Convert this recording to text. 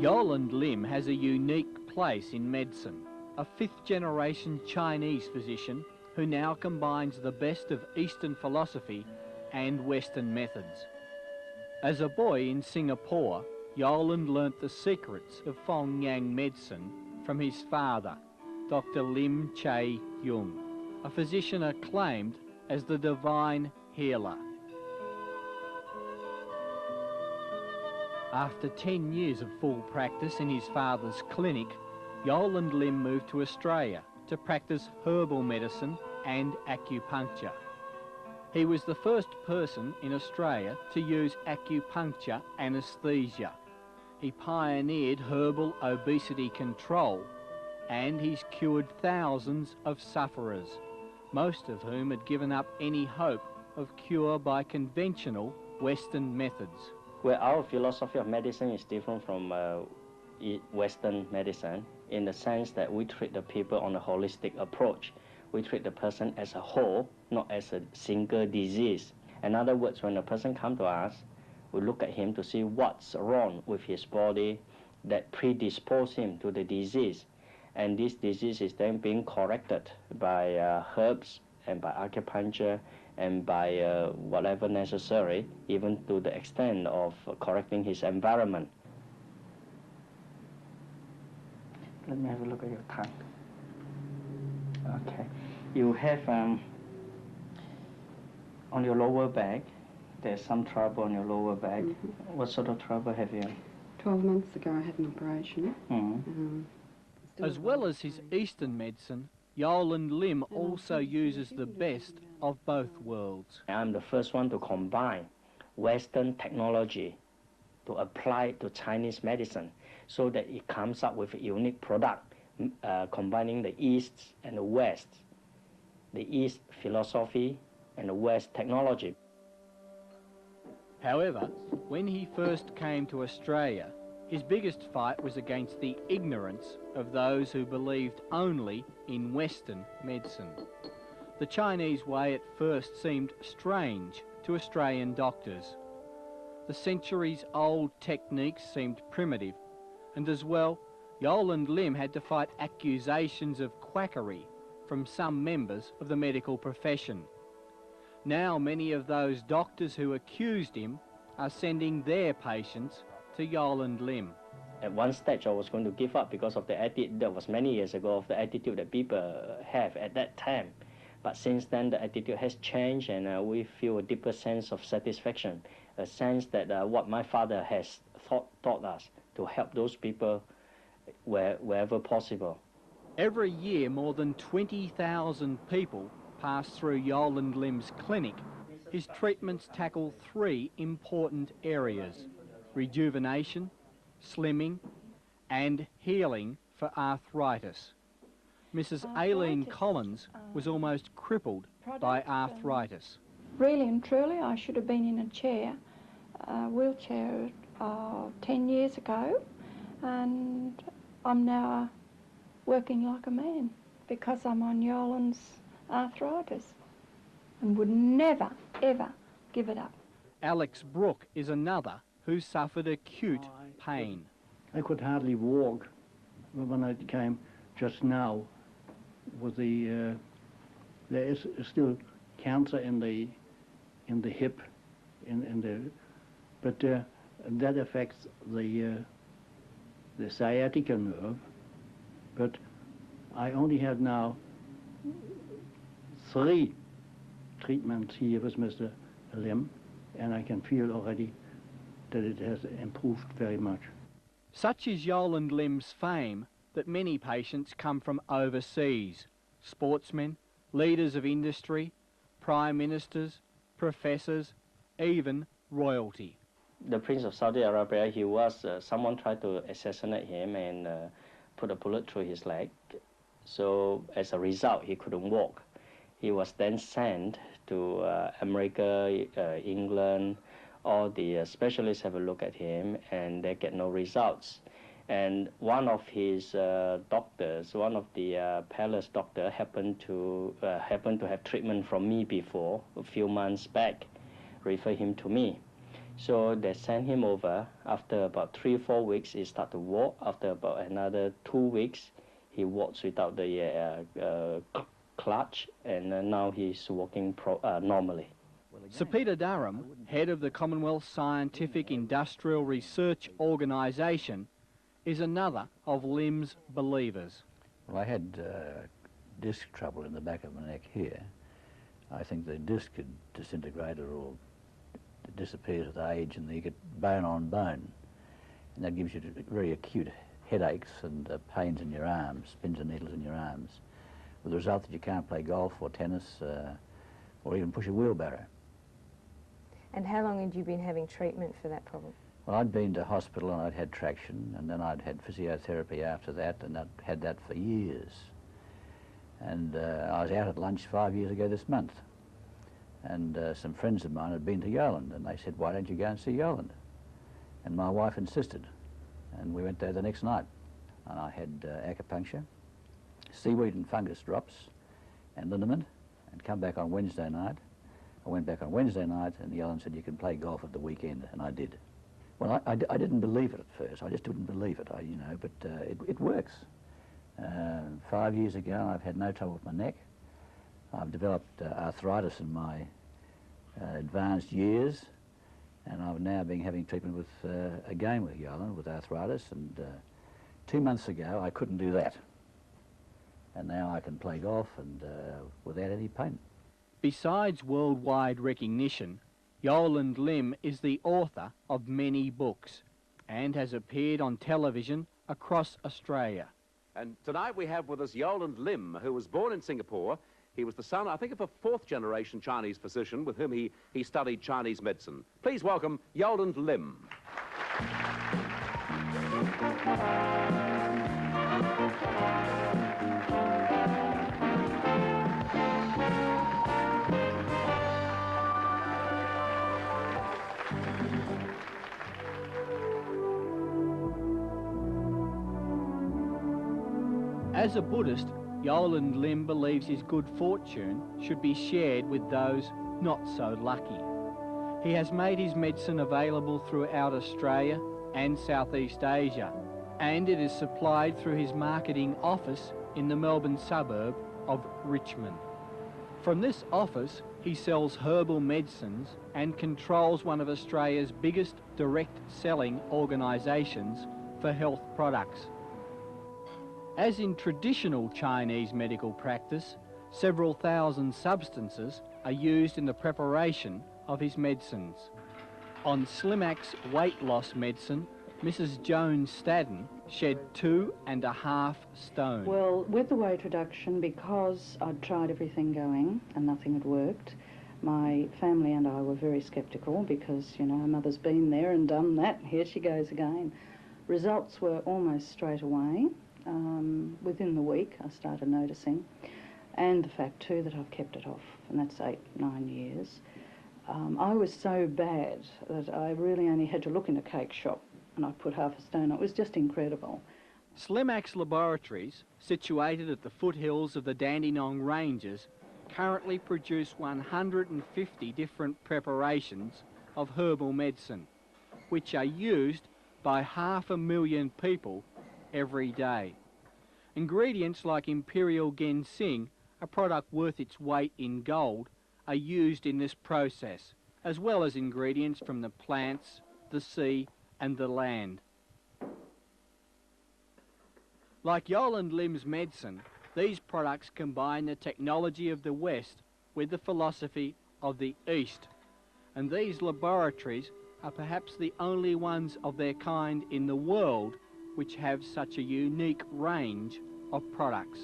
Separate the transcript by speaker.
Speaker 1: Yoland Lim has a unique place in medicine, a fifth-generation Chinese physician who now combines the best of Eastern philosophy and Western methods. As a boy in Singapore, Yoland learnt the secrets of Fong-Yang medicine from his father, Dr. Lim Che-yung, a physician acclaimed as the divine healer. After 10 years of full practice in his father's clinic, Yoland Lim moved to Australia to practice herbal medicine and acupuncture. He was the first person in Australia to use acupuncture anaesthesia. He pioneered herbal obesity control, and he's cured thousands of sufferers, most of whom had given up any hope of cure by conventional Western methods.
Speaker 2: Well, our philosophy of medicine is different from Western medicine in the sense that we treat the people on a holistic approach. We treat the person as a whole, not as a single disease. In other words, when a person comes to us, we look at him to see what's wrong with his body that predisposes him to the disease. And this disease is then being corrected by herbs and by acupuncture and by whatever necessary, even to the extent of correcting his environment. Let me have a look at your tongue. Okay. You have, on your lower back, there's some trouble on your lower back. Mm-hmm. What sort of trouble have you?
Speaker 3: 12 months ago I had an operation.
Speaker 2: Mm-hmm.
Speaker 1: As well as his Eastern medicine, Yoland Lim also uses the best of both worlds.
Speaker 2: I'm the first one to combine Western technology to apply to Chinese medicine so that it comes up with a unique product, combining the East and the West, the East philosophy and the West technology.
Speaker 1: However, when he first came to Australia, his biggest fight was against the ignorance of those who believed only in Western medicine. The Chinese way at first seemed strange to Australian doctors. The centuries-old techniques seemed primitive, and as well, Yoland Lim had to fight accusations of quackery from some members of the medical profession. Now many of those doctors who accused him are sending their patients to Yoland Lim.
Speaker 2: At one stage I was going to give up because of the attitude, that was many years ago, of the attitude that people have at that time. But since then the attitude has changed, and we feel a deeper sense of satisfaction, a sense that what my father has taught us to help those people wherever possible.
Speaker 1: Every year more than 20,000 people pass through Yoland Lim's clinic. His treatments tackle 3 important areas: rejuvenation, slimming, and healing for arthritis. Mrs. Aileen Collins was almost crippled by arthritis.
Speaker 4: Really and truly, I should have been in a chair, wheelchair 10 years ago, and I'm now working like a man because I'm on Yoland's arthritis and would never, ever give it up.
Speaker 1: Alex Brooke is another who suffered acute pain.
Speaker 5: I could hardly walk when I came just now with there is still cancer in the hip, but that affects the sciatica nerve. But I only have now 3 treatments here with Mr. Lim, and I can feel already that it has improved very much.
Speaker 1: Such is Yoland Lim's fame that many patients come from overseas: sportsmen, leaders of industry, prime ministers, professors, even royalty.
Speaker 2: The Prince of Saudi Arabia, he was, someone tried to assassinate him and put a bullet through his leg. So as a result, he couldn't walk. He was then sent to America, England. All the specialists have a look at him and they get no results. And one of his doctors, one of the palace doctor, happened to have treatment from me before, a few months back, referred him to me. So they sent him over. After about 3-4 weeks, he started to walk. After about another 2 weeks, he walks without the clutch, and now he's walking normally.
Speaker 1: Sir Peter Durham, head of the Commonwealth Scientific Industrial Research Organisation, is another of Lim's believers.
Speaker 6: Well, I had disc trouble in the back of my neck here. I think the disc had disintegrated or disappears with age, and you get bone on bone, and that gives you very acute headaches and pains in your arms, pins and needles in your arms, with the result that you can't play golf or tennis or even push a wheelbarrow.
Speaker 7: And how long had you been having treatment for that problem?
Speaker 6: Well, I'd been to hospital and I'd had traction, and then I'd had physiotherapy after that, and I'd had that for years. And I was out at lunch 5 years ago this month, and some friends of mine had been to Yoland, and they said, why don't you go and see Yoland? And my wife insisted, and we went there the next night, and I had acupuncture, seaweed and fungus drops, and liniment, and come back on Wednesday night. I went back on Wednesday night, and Yoland said, you can play golf at the weekend, and I did. Well, I didn't believe it at first. I just didn't believe it, but it works. 5 years ago, I've had no trouble with my neck. I've developed arthritis in my advanced years, and I've now been having treatment with, again with Yoland, with arthritis, and 2 months ago, I couldn't do that. And now I can play golf and without any pain.
Speaker 1: Besides worldwide recognition, Yoland Lim is the author of many books and has appeared on television across Australia.
Speaker 8: And tonight we have with us Yoland Lim, who was born in Singapore. He was the son, I think, of a fourth-generation Chinese physician with whom he studied Chinese medicine. Please welcome Yoland Lim.
Speaker 1: As a Buddhist, Yoland Lim believes his good fortune should be shared with those not so lucky. He has made his medicine available throughout Australia and Southeast Asia, and it is supplied through his marketing office in the Melbourne suburb of Richmond. From this office, he sells herbal medicines and controls one of Australia's biggest direct selling organisations for health products. As in traditional Chinese medical practice, several thousand substances are used in the preparation of his medicines. On Slimax weight loss medicine, Mrs. Joan Stadden shed 2.5 stone.
Speaker 3: Well, with the weight reduction, because I'd tried everything going and nothing had worked, my family and I were very sceptical because, you know, her mother's been there and done that, here she goes again. Results were almost straight away. Within the week I started noticing, and the fact too that I've kept it off, and that's 8-9 years. I was so bad that I really only had to look in a cake shop and I put half a stone. It was just incredible.
Speaker 1: Slimax Laboratories, situated at the foothills of the Dandenong Ranges, currently produce 150 different preparations of herbal medicine, which are used by 500,000 people every day. Ingredients like Imperial Ginseng, a product worth its weight in gold, are used in this process, as well as ingredients from the plants, the sea and the land. Like Yoland Lim's medicine, these products combine the technology of the West with the philosophy of the East, and these laboratories are perhaps the only ones of their kind in the world which have such a unique range of products.